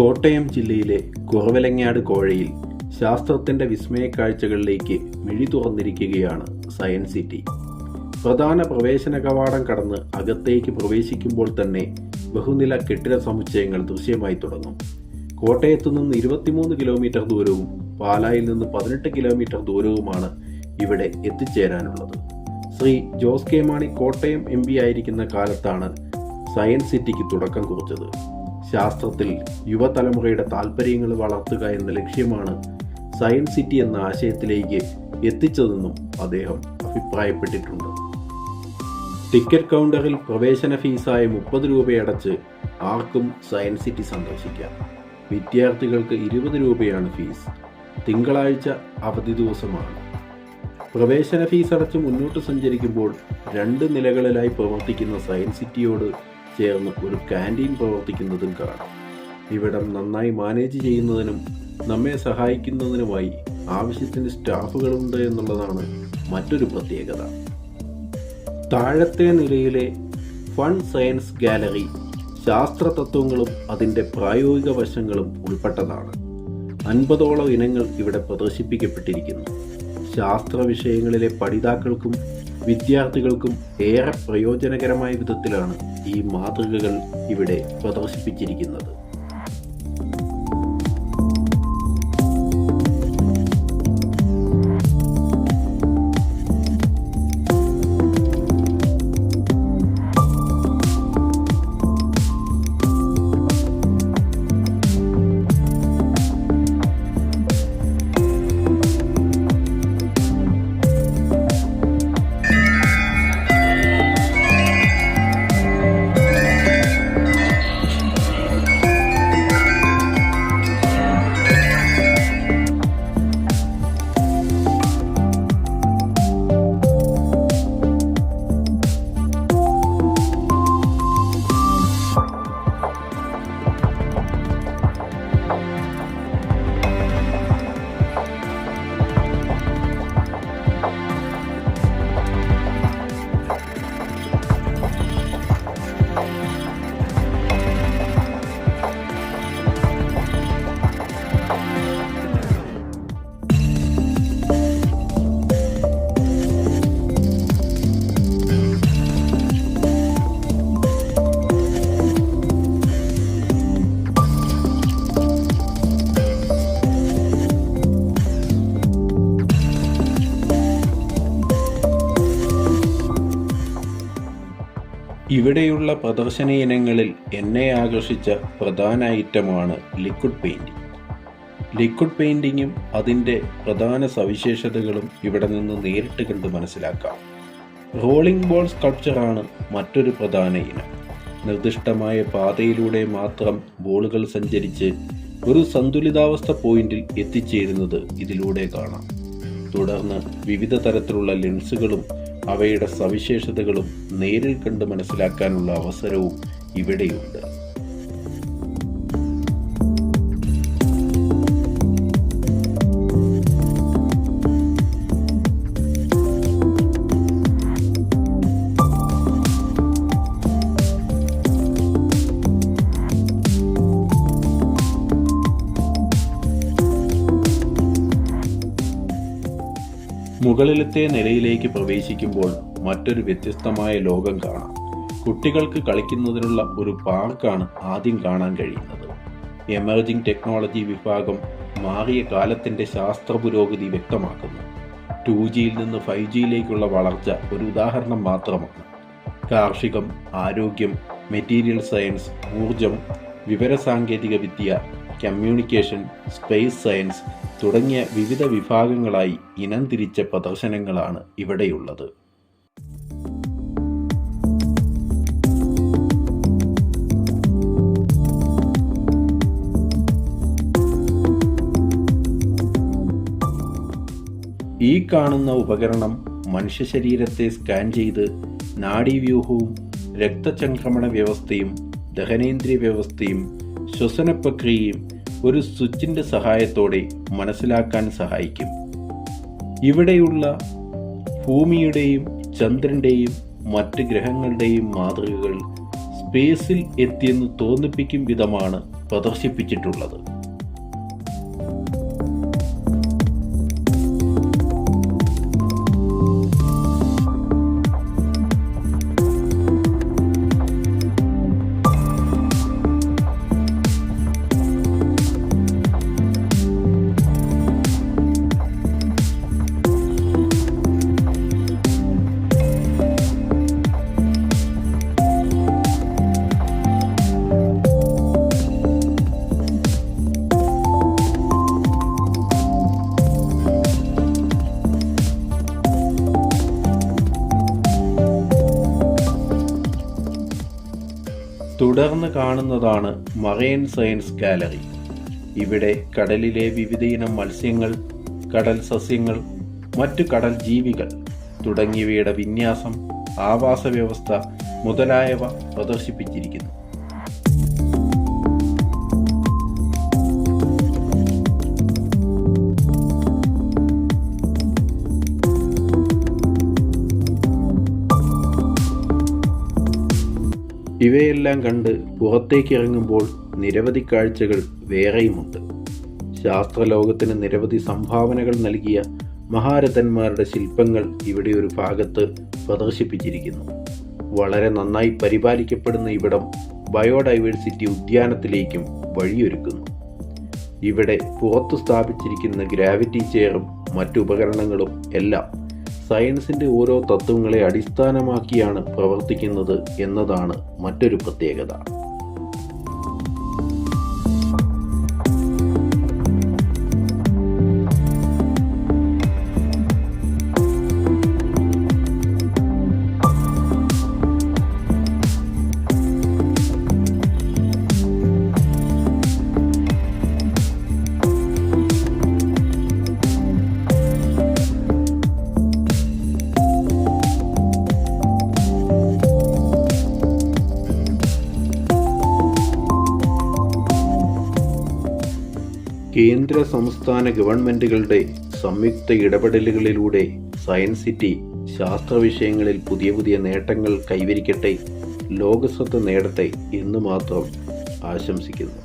കോട്ടയം ജില്ലയിലെ കുറവിലങ്ങാട് കോഴയിൽ ശാസ്ത്രത്തിൻ്റെ വിസ്മയക്കാഴ്ചകളിലേക്ക് മിഴി തുറന്നിരിക്കുകയാണ് science city. പ്രധാന പ്രവേശന കവാടം കടന്ന് അകത്തേക്ക് പ്രവേശിക്കുമ്പോൾ തന്നെ ബഹുനില കെട്ടിട സമുച്ചയങ്ങൾ ദൃശ്യമായി തുടങ്ങും. കോട്ടയത്തു നിന്ന് 23 കിലോമീറ്റർ ദൂരവും പാലായിൽ നിന്ന് 18 കിലോമീറ്റർ ദൂരവുമാണ് ഇവിടെ എത്തിച്ചേരാനുള്ളത്. ശ്രീ ജോസ് കെ മാണി കോട്ടയം MP ആയിരിക്കുന്ന കാലത്താണ് സയൻസ് സിറ്റിക്ക് തുടക്കം കുറിച്ചത്. ശാസ്ത്രത്തിൽ യുവതലമുറയുടെ താൽപ്പര്യങ്ങൾ വളർത്തുക എന്ന ലക്ഷ്യമാണ് സയൻസ് സിറ്റി എന്ന ആശയത്തിലേക്ക് എത്തിച്ചതെന്നും അദ്ദേഹം അഭിപ്രായപ്പെട്ടിട്ടുണ്ട്. ടിക്കറ്റ് കൗണ്ടറിൽ പ്രവേശന ഫീസായ 30 രൂപയടച്ച് ആർക്കും സയൻസ് സിറ്റി സന്ദർശിക്കാം. വിദ്യാർത്ഥികൾക്ക് 20 രൂപയാണ് ഫീസ്. തിങ്കളാഴ്ച അവധി ദിവസമാണ്. പ്രവേശന ഫീസ് അടച്ച് മുന്നോട്ട് സഞ്ചരിക്കുമ്പോൾ 2 നിലകളിലായി പ്രവർത്തിക്കുന്ന സയൻസ് സിറ്റിയോട് ചേർന്ന് ഒരു ക്യാൻറ്റീൻ പ്രവർത്തിക്കുന്നതും കാണാം. ഇവിടം നന്നായി മാനേജ് ചെയ്യുന്നതിനും നമ്മെ സഹായിക്കുന്നതിനുമായി ആവശ്യത്തിന് സ്റ്റാഫുകളുണ്ട് എന്നുള്ളതാണ് മറ്റൊരു പ്രത്യേകത. താഴത്തെ നിലയിലെ ഫൺ സയൻസ് ഗാലറി ശാസ്ത്ര തത്വങ്ങളും അതിൻ്റെ പ്രായോഗിക വശങ്ങളും ഉൾപ്പെട്ടതാണ്. 50ഓളം ഇനങ്ങൾ ഇവിടെ പ്രദർശിപ്പിക്കപ്പെട്ടിരിക്കുന്നു. ശാസ്ത്ര വിഷയങ്ങളിലെ പഠിതാക്കൾക്കും വിദ്യാർത്ഥികൾക്കും ഏറെ പ്രയോജനകരമായ വിധത്തിലാണ് ഈ മാതൃകകൾ ഇവിടെ പ്രദർശിപ്പിച്ചിരിക്കുന്നത്. ഇവിടെയുള്ള പ്രദർശന ഇനങ്ങളിൽ എന്നെ ആകർഷിച്ച പ്രധാന ഐറ്റമാണ് ലിക്വിഡ് പെയിൻറ്റിംഗ്. ലിക്വിഡ് പെയിൻറ്റിങ്ങും അതിൻ്റെ പ്രധാന സവിശേഷതകളും ഇവിടെ നിന്ന് നേരിട്ട് കണ്ട് മനസ്സിലാക്കാം. റോളിംഗ് ബോൾ സ്കൾപ്ചറാണ് മറ്റൊരു പ്രധാന ഇനം. നിർദ്ദിഷ്ടമായ പാതയിലൂടെ മാത്രം ബോളുകൾ സഞ്ചരിച്ച് ഒരു സന്തുലിതാവസ്ഥ പോയിന്റിൽ എത്തിച്ചേരുന്നത് ഇതിലൂടെ കാണാം. തുടർന്ന് വിവിധ തരത്തിലുള്ള ലെൻസുകളും അവയുടെ സവിശേഷതകളും നേരിൽ കണ്ട് മനസ്സിലാക്കാനുള്ള അവസരവും ഇവിടെയുണ്ട്. മുകളിലത്തെ നിലയിലേക്ക് പ്രവേശിക്കുമ്പോൾ മറ്റൊരു വ്യത്യസ്തമായ ലോകം കാണാം. കുട്ടികൾക്ക് കളിക്കുന്നതിനുള്ള ഒരു പാർക്കാണ് ആദ്യം കാണാൻ കഴിയുന്നത്. എമർജിംഗ് ടെക്നോളജി വിഭാഗം മാറിയ കാലത്തിൻ്റെ ശാസ്ത്ര പുരോഗതി വ്യക്തമാക്കുന്നു. 2Gയിൽ നിന്ന് 5Gയിലേക്കുള്ള വളർച്ച ഒരു ഉദാഹരണം മാത്രമാണ്. കാർഷികം, ആരോഗ്യം, മെറ്റീരിയൽ സയൻസ്, ഊർജം, വിവരസാങ്കേതിക വിദ്യ, കമ്മ്യൂണിക്കേഷൻ, സ്പേസ് സയൻസ് തുടങ്ങിയ വിവിധ വിഭാഗങ്ങളായി ഇനം തിരിച്ച പ്രദർശനങ്ങളാണ് ഇവിടെയുള്ളത്. ഈ കാണുന്ന ഉപകരണം മനുഷ്യ ശരീരത്തെ സ്കാൻ ചെയ്ത് നാഡീവ്യൂഹവും രക്തചംക്രമണ വ്യവസ്ഥയും ദഹനേന്ദ്രിയ വ്യവസ്ഥയും ശ്വസന പ്രക്രിയയും ഒരു സ്വിച്ചിൻ്റെ സഹായത്തോടെ മനസ്സിലാക്കാൻ സഹായിക്കും. ഇവിടെയുള്ള ഭൂമിയുടെയും ചന്ദ്രൻ്റെയും മറ്റ് ഗ്രഹങ്ങളുടെയും മാതൃകകൾ സ്പേസിൽ എത്തിയെന്ന് തോന്നിപ്പിക്കും വിധമാണ് പ്രദർശിപ്പിച്ചിട്ടുള്ളത്. തുടർന്ന് കാണുന്നതാണ് മറൈൻ സയൻസ് ഗാലറി. ഇവിടെ കടലിലെ വിവിധയിനം മത്സ്യങ്ങൾ, കടൽ സസ്യങ്ങൾ, മറ്റു കടൽ ജീവികൾ തുടങ്ങിയവയുടെ വിന്യാസം, ആവാസ വ്യവസ്ഥ മുതലായവ പ്രദർശിപ്പിച്ചിരിക്കുന്നു. ഇവയെല്ലാം കണ്ട് പുറത്തേക്കിറങ്ങുമ്പോൾ നിരവധി കാഴ്ചകൾ വേറെയുമുണ്ട്. ശാസ്ത്രലോകത്തിന് നിരവധി സംഭാവനകൾ നൽകിയ മഹാരഥന്മാരുടെ ശില്പങ്ങൾ ഇവിടെ ഒരു ഭാഗത്ത് പ്രദർശിപ്പിച്ചിരിക്കുന്നു. വളരെ നന്നായി പരിപാലിക്കപ്പെടുന്ന ഇവിടം ബയോഡൈവേഴ്സിറ്റി ഉദ്യാനത്തിലേക്കും വഴിയൊരുക്കുന്നു. ഇവിടെ പുറത്തു സ്ഥാപിച്ചിരിക്കുന്ന ഗ്രാവിറ്റി ചെയറും മറ്റു ഉപകരണങ്ങളും എല്ലാം സയൻസിൻ്റെ ഓരോ തത്വങ്ങളെ അടിസ്ഥാനമാക്കിയാണ് പ്രവർത്തിക്കുന്നത് എന്നതാണ് മറ്റൊരു പ്രത്യേകത. കേന്ദ്ര സംസ്ഥാന ഗവൺമെൻറ്റുകളുടെ സംയുക്ത ഇടപെടലുകളിലൂടെ സയൻസ് സിറ്റി ശാസ്ത്ര വിഷയങ്ങളിൽ പുതിയ പുതിയ നേട്ടങ്ങൾ കൈവരിക്കട്ടെ, ലോകശ്രദ്ധ നേടട്ടെ എന്ന് മാത്രം ആശംസിക്കുന്നു.